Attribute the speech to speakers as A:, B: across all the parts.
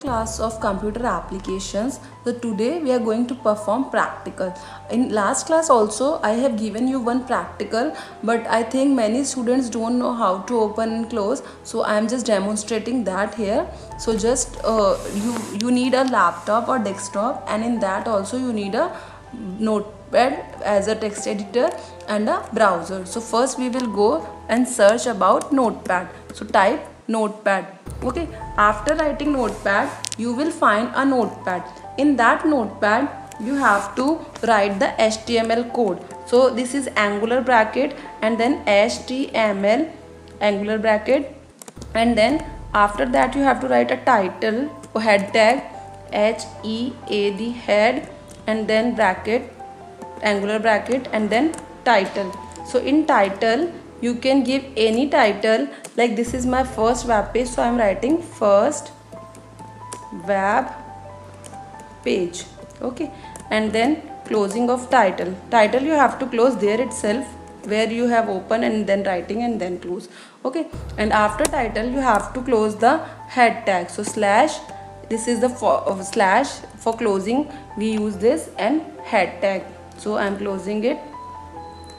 A: Class of computer applications. So today we are going to perform practical. In last class also I have given you one practical, but I think many students don't know how to open and close, so I am just demonstrating that here. So just you need a laptop or desktop, and in that also you need a notepad as a text editor and a browser. So first we will go and search about notepad. So type notepad. Okay, after writing notepad you will find a notepad. In that notepad you have to write the HTML code. So this is angular bracket and then HTML angular bracket, and then after that you have to write a title or head tag HEAD head, and then bracket angular bracket and then title. So in title you can give any title, like this is my first web page, so I am writing first web page. Okay, and then closing of title you have to close there itself where you have open and then writing and then close. Okay, and after title you have to close the head tag. So slash, this is the slash for closing we use this, and head tag, so I am closing it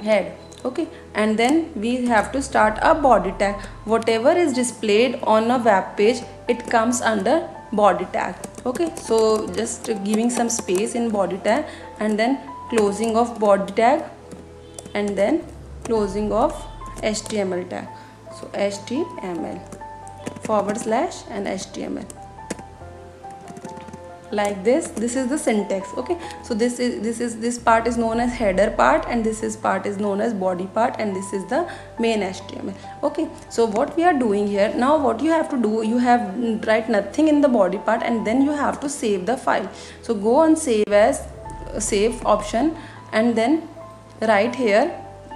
A: head. Okay, and then we have to start a body tag. Whatever is displayed on a web page, it comes under body tag. Okay, so just giving some space in body tag, and then closing of body tag, and then closing of HTML tag. So HTML / and HTML, like this. This is the syntax. Okay, so this part is known as header part, and this part is known as body part, and this is the main HTML. Okay, so what we are doing here now, what you have to do, you have write nothing in the body part, and then you have to save the file. So go on save as save option, and then right here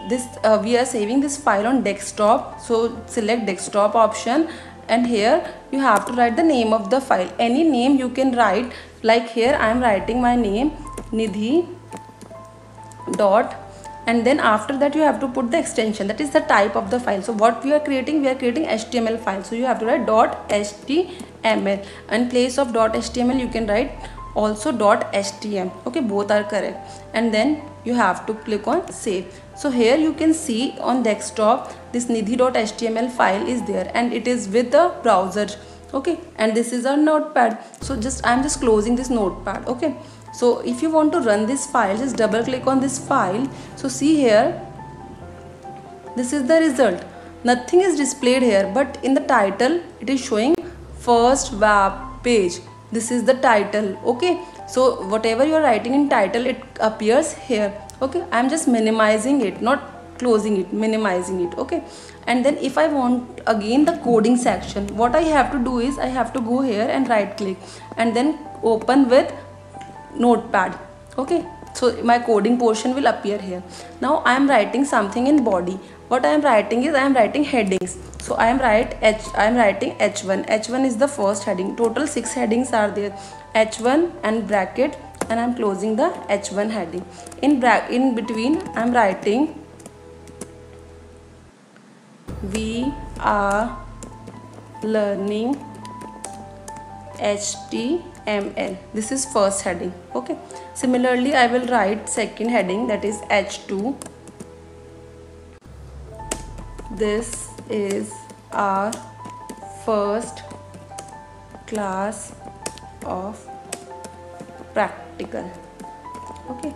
A: this we are saving this file on desktop, so select desktop option, and here you have to write the name of the file. Any name you can write, like here I am writing my name Nidhi dot, and then after that you have to put the extension, that is the type of the file. So what we are creating HTML file, so you have to write .html, and place of .html you can write also .htm. okay, both are correct, and then you have to click on save. So here you can see on desktop this nidhi.html file is there, and it is with the browser. Okay, and this is our notepad. So I'm just closing this notepad. Okay, so if you want to run this file, just double click on this file. So see here, this is the result. Nothing is displayed here, but in the title it is showing first web page. This is the title. Okay, so whatever you are writing in title, it appears here. Okay, I am just minimizing it, not closing it, minimizing it. Okay, and then if I want again the coding section, what I have to do is I have to go here and right click and then open with notepad. Okay, so my coding portion will appear here. Now I am writing something in body. What I am writing is I am writing headings. So I am writing H1. H1 is the first heading. Total 6 headings are there. H1 and bracket, and I am closing the H1 heading. In between I am writing we are learning HTML. This is first heading. Okay, similarly I will write second heading, that is H2. This is our first class of practical. Okay,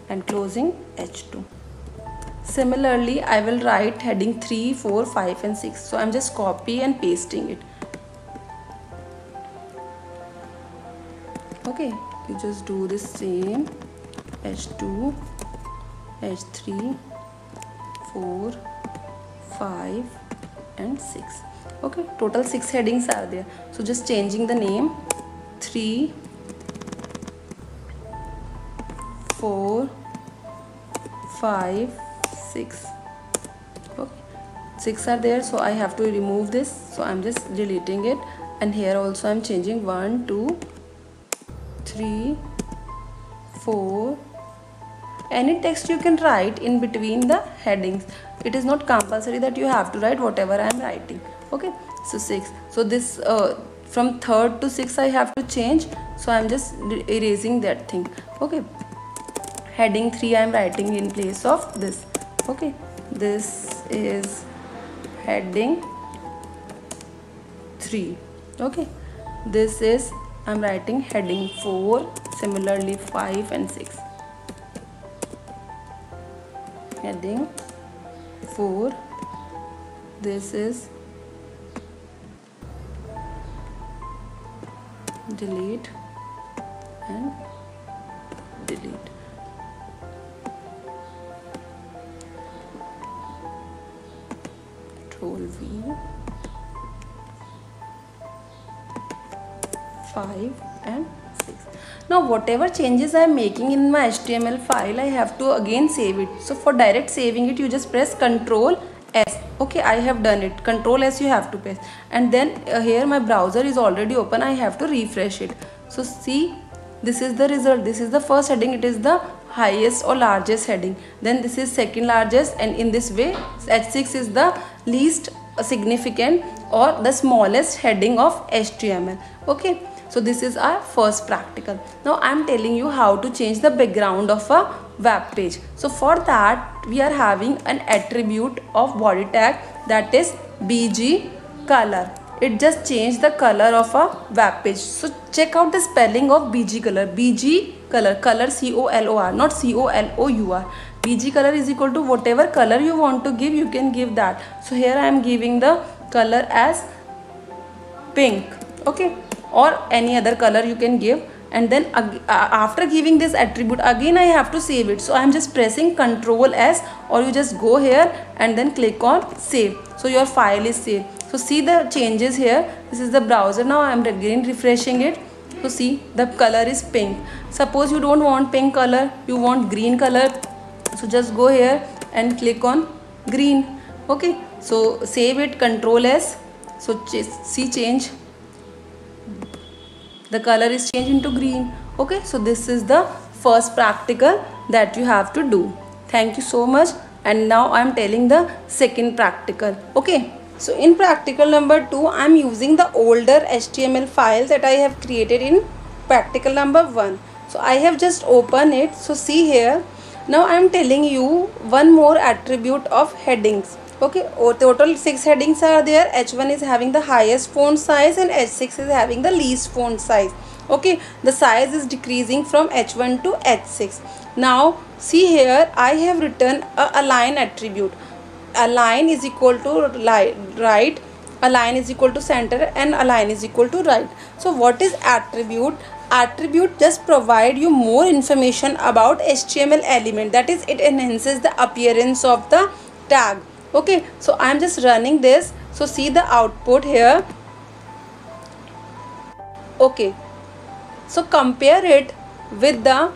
A: and closing H2. Similarly I will write heading 3, 4, 5 and 6. So I'm just copy and pasting it. Okay, you just do the same. H2, H3, 4, 5 and 6. Okay, total 6 headings are there. So just changing the name, 3, 4, 5, 6. Okay, 6 are there, so I have to remove this, so I'm just deleting it. And here also I'm changing 1, 2, 3, 4. Any text you can write in between the headings. It is not compulsory that you have to write whatever I am writing. Okay, so 6. So this from 3rd to 6th I have to change, so I'm just erasing that thing. Okay, heading 3 I am writing in place of this. Okay, this is heading 3. Okay, this is I'm writing heading 4, similarly 5 and 6. Heading 4, this is delete and delete. Control V, 5 and 6. Now whatever changes I am making in my HTML file, I have to again save it. So for direct saving it, you just press Ctrl S. Okay, I have done it. Ctrl S you have to press, and then here my browser is already open. I have to refresh it. So see, this is the result. This is the first heading. It is the highest or largest heading. Then this is second largest, and in this way H6 is the least significant or the smallest heading of HTML. Okay, so this is our first practical. Now I am telling you how to change the background of a web page. So for that we are having an attribute of body tag, that is BG color. It just changed the color of a web page. So check out the spelling of BG color. BG color, color COLOR, not COLOUR. BG color is equal to whatever color you want to give, you can give that. So here I am giving the color as pink. Okay, or any other color you can give, and then after giving this attribute again I have to save it. So I am just pressing Ctrl S, or you just go here and then click on save. So your file is saved. So see the changes here. This is the browser. Now I am again refreshing it. So see, the color is pink. Suppose you don't want pink color, you want green color. So just go here and click on green. Okay, so save it, Ctrl S. So see change, the color is changed into green. Okay, so this is the first practical that you have to do. Thank you so much. And now I am telling the second practical. Okay, so in practical number 2 I am using the older HTML file that I have created in practical number 1. So I have just opened it. So see here, now I am telling you one more attribute of headings. Okay, total 6 headings are there. H1 is having the highest font size and H6 is having the least font size. Okay, the size is decreasing from H1 to H6. Now see here, I have written a align attribute. Align is equal to right, align is equal to center, and align is equal to right. So what is attribute? Attribute just provide you more information about HTML element, that is it enhances the appearance of the tag. Okay, so I am just running this. So see the output here. Okay, so compare it with the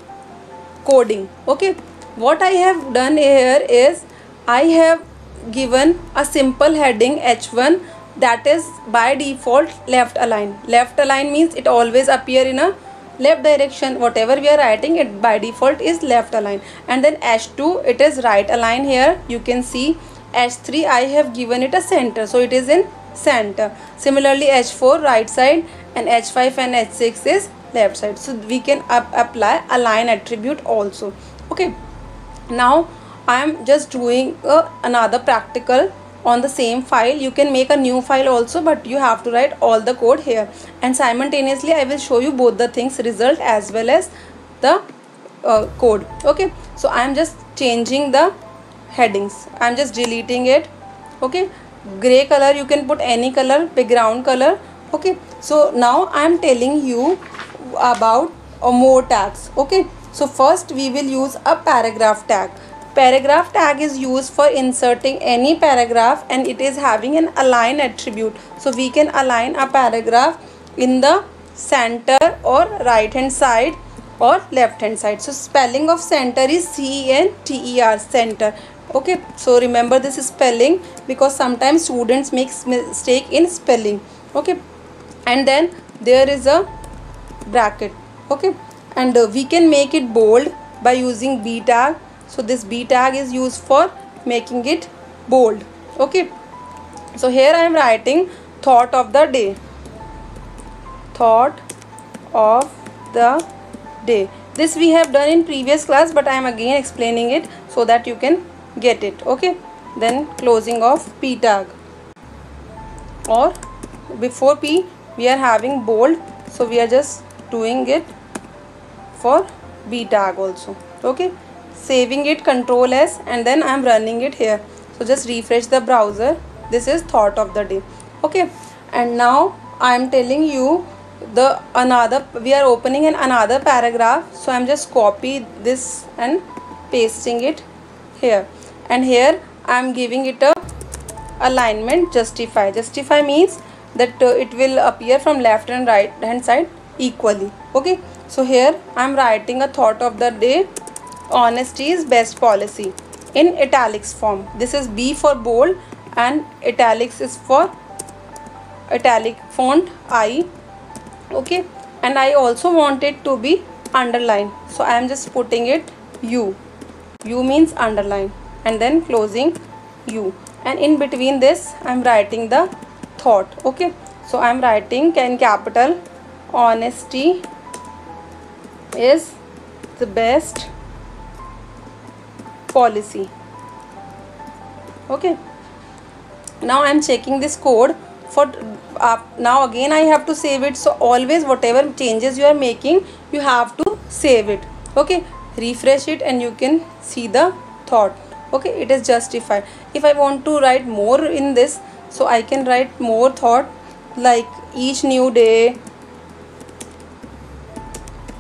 A: coding. Okay, what I have done here is I have given a simple heading H1, that is by default left align. Left align means it always appear in a left direction. Whatever we are writing, it by default is left align. And then H2, it is right align. Here you can see H3 I have given it a center, so it is in center. Similarly H4 right side, and H5 and H6 is left side. So we can apply align attribute also. Okay, now I am just doing another practical on the same file. You can make a new file also, but you have to write all the code here, and simultaneously I will show you both the things, result as well as the code. Okay, so I am just changing the headings. I am just deleting it. Okay, gray color you can put any color, background color. Okay, so now I am telling you about more tags. Okay, so first we will use a paragraph tag. Paragraph tag is used for inserting any paragraph, and it is having an align attribute. So we can align a paragraph in the center or right hand side or left hand side. So spelling of center is CENTER, center. Okay, so remember this spelling, because sometimes students make mistake in spelling. Okay, and then there is a bracket. Okay, and we can make it bold by using B tag. So this B tag is used for making it bold. Okay, so here I am writing thought of the day. thought of the day. This we have done in previous class, but I am again explaining it so that you can get it. Okay, then closing of P tag, or before P we are having bold, so we are just doing it for B tag also. Okay, saving it, Control S, and then I am running it here. So just refresh the browser. This is thought of the day. Okay, and now I am telling you the another, we are opening another paragraph. So I am just copy this and pasting it here, and here I am giving it a alignment justify. Justify means that it will appear from left and right hand side equally. Okay, so here I am writing a thought of the day, honesty is best policy, in italics form. This is B for bold and italics is for italic font I. Okay, and I also want it to be underline, so I am just putting it U. U means underline, and then closing U, and in between this I am writing the thought. Okay, so I am writing in capital, honesty is the best policy. Okay, now I am checking this code for now again I have to save it. So always whatever changes you are making, you have to save it. Okay, refresh it and you can see the thought. Okay, it is justified. If I want to write more in this, so I can write more thought, like each new day,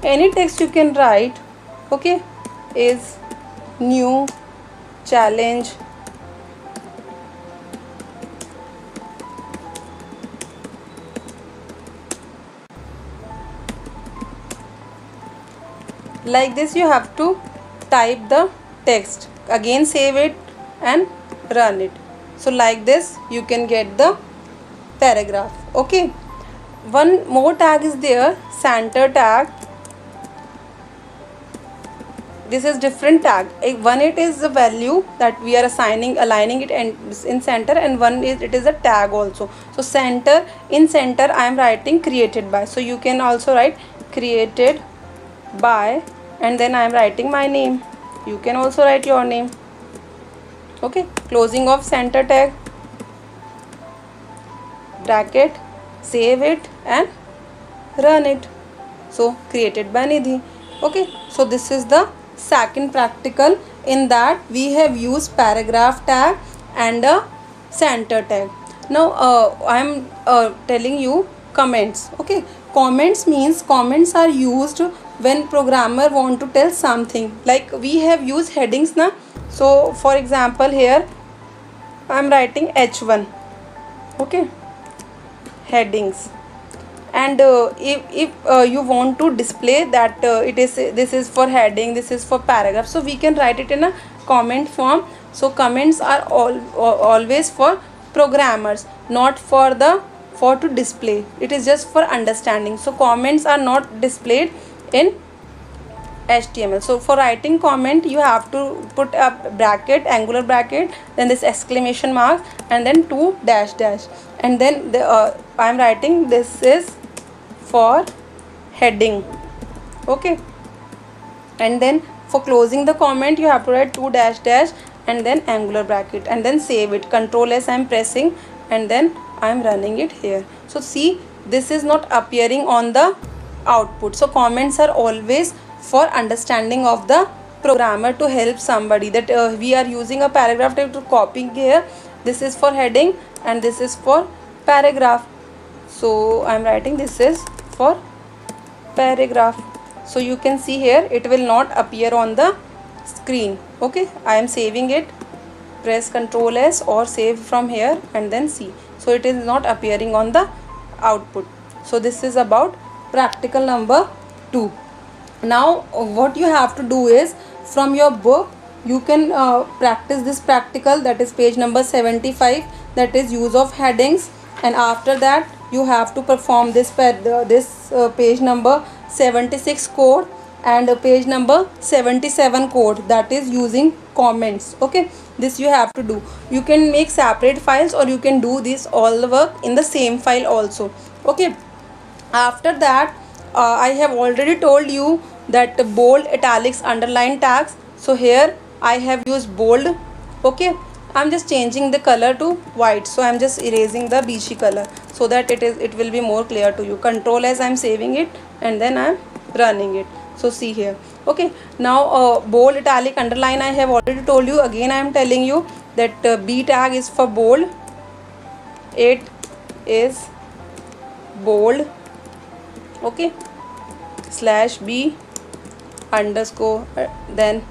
A: any text you can write. Okay, is new challenge, like this. You have to type the text, again save it and run it. So like this you can get the paragraph. Okay, one more tag is there, center tag. This is different tag. One, it is the value that we are aligning it in center, and one is it is a tag also. So center, in center I am writing created by, so you can also write created by, and then I am writing my name. You can also write your name. Okay, closing of center tag, bracket, save it and run it. So created by Nidhi. Okay, so this is the second practical. In that we have used paragraph tag and a center tag. Now I am telling you comments. Okay, comments means comments are used when programmer want to tell something. Like we have used headings now. So for example here I am writing H1. Okay, headings, and if you want to display that this is for heading, this is for paragraph, so we can write it in a comment form. So comments are always for programmers, not for to display. It is just for understanding. So comments are not displayed in HTML. So for writing comment you have to put a bracket, angular bracket, then this exclamation mark, and then 2 dash dash, and then I am writing this is for heading. Okay, and then for closing the comment you have to write 2 dash dash and then angular bracket, and then save it. Control S I am pressing, and then I am running it here. So see, this is not appearing on the output. So comments are always for understanding of the programmer, to help somebody that we are using a paragraph type to copy here. This is for heading and this is for paragraph. So I am writing this is for paragraph. So you can see here it will not appear on the screen. Okay, I am saving it. Press Ctrl S or save from here and then see. So it is not appearing on the output. So this is about practical number 2. Now what you have to do is, from your book you can practice this practical, that is page number 75, that is use of headings, and after that you have to perform this page number 76 code and page number 77 code, that is using comments. Okay, this you have to do. You can make separate files or you can do this all the work in the same file also. Okay, After that, I have already told you that bold, italics, underline tags. So here I have used bold. Okay, I'm just changing the color to white, so I'm just erasing the beachy color so that it will be more clear to you. Control as I'm saving it, and then I'm running it. So see here. Okay, now bold, italic, underline I have already told you. Again I am telling you that B tag is for bold. It is bold. Okay, /B underscore, then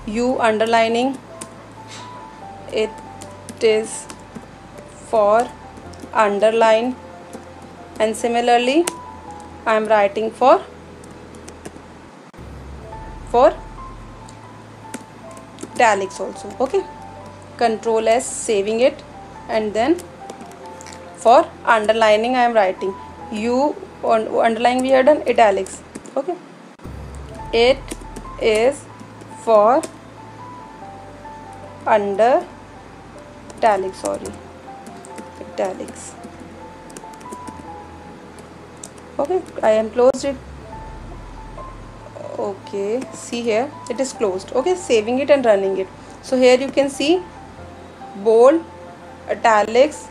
A: U underlining, it is for underline, and similarly I am writing for italics also. Okay, Control S, saving it, and then for underlining I am writing U on underline, we have done italics. Okay, it is for under italics, sorry, italics. Okay, I am closed it. Okay, see here, it is closed. Okay, saving it and running it. So here you can see bold, italics,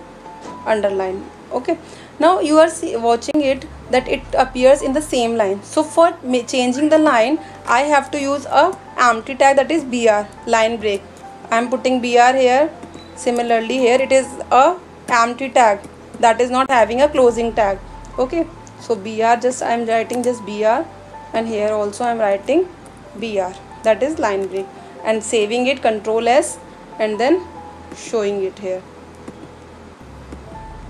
A: underline. Okay, now you are watching it that it appears in the same line. So for changing the line, I have to use a empty tag, that is BR, line break. I am putting BR here. Similarly here it is a empty tag that is not having a closing tag. Okay, so BR, just I am writing just BR, and here also I am writing BR, that is line break, and saving it, Control S, and then showing it here.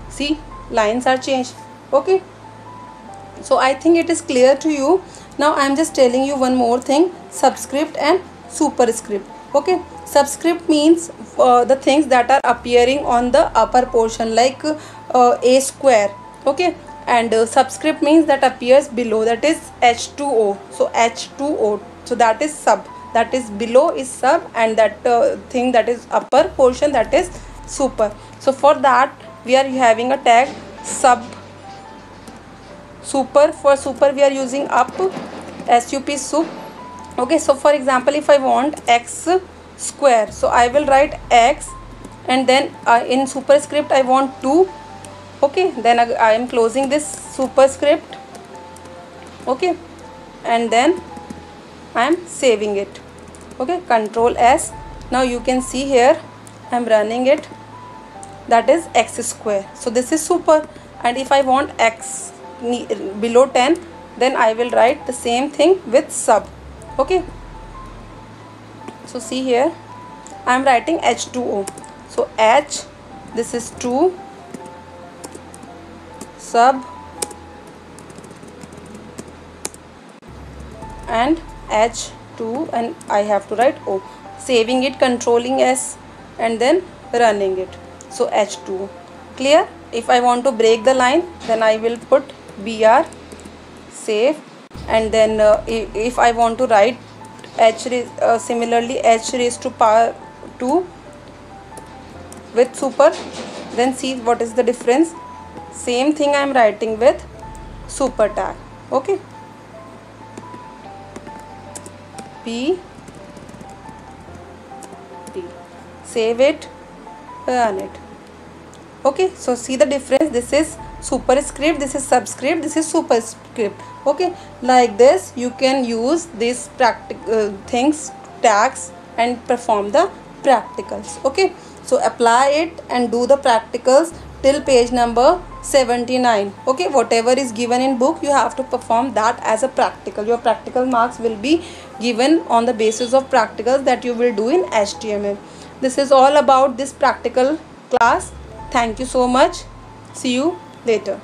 A: See, lines are changed. Okay, so I think it is clear to you. Now I am just telling you one more thing, subscript and superscript. Okay, subscript means the things that are appearing on the upper portion, like a square. Okay, and subscript means that appears below, that is H2O. So H2O, so that is sub, that is below is sub, and that thing that is upper portion, that is super. So for that we are having a tag sub. Super, for super we are using up, SUP, sup. Okay, so for example, if I want x square, so I will write x, and then in superscript I want 2. Okay, then I am closing this superscript. Okay, and then I am saving it. Okay, Control S. Now you can see here I am running it, that is x square. So this is super, and if I want x below 10, then I will write the same thing with sub. Okay, so see here I am writing H2O. So H, this is 2, sub, and H2, and I have to write O. Saving it, controlling S, and then running it. So H2. Clear? If I want to break the line, then I will put BR, save, and then if I want to write H, similarly H raised to power 2 with super, then see what is the difference. Same thing I am writing with super tag. Okay, P, P, save it, run it. Okay, so see the difference. This is superscript, this is subscript, this is superscript. Okay, like this you can use these practical things, tags, and perform the practicals. Okay, so apply it and do the practicals till page number 79. Okay, whatever is given in book, you have to perform that as a practical. Your practical marks will be given on the basis of practicals that you will do in HTML. This is all about this practical class. Thank you so much. See you later.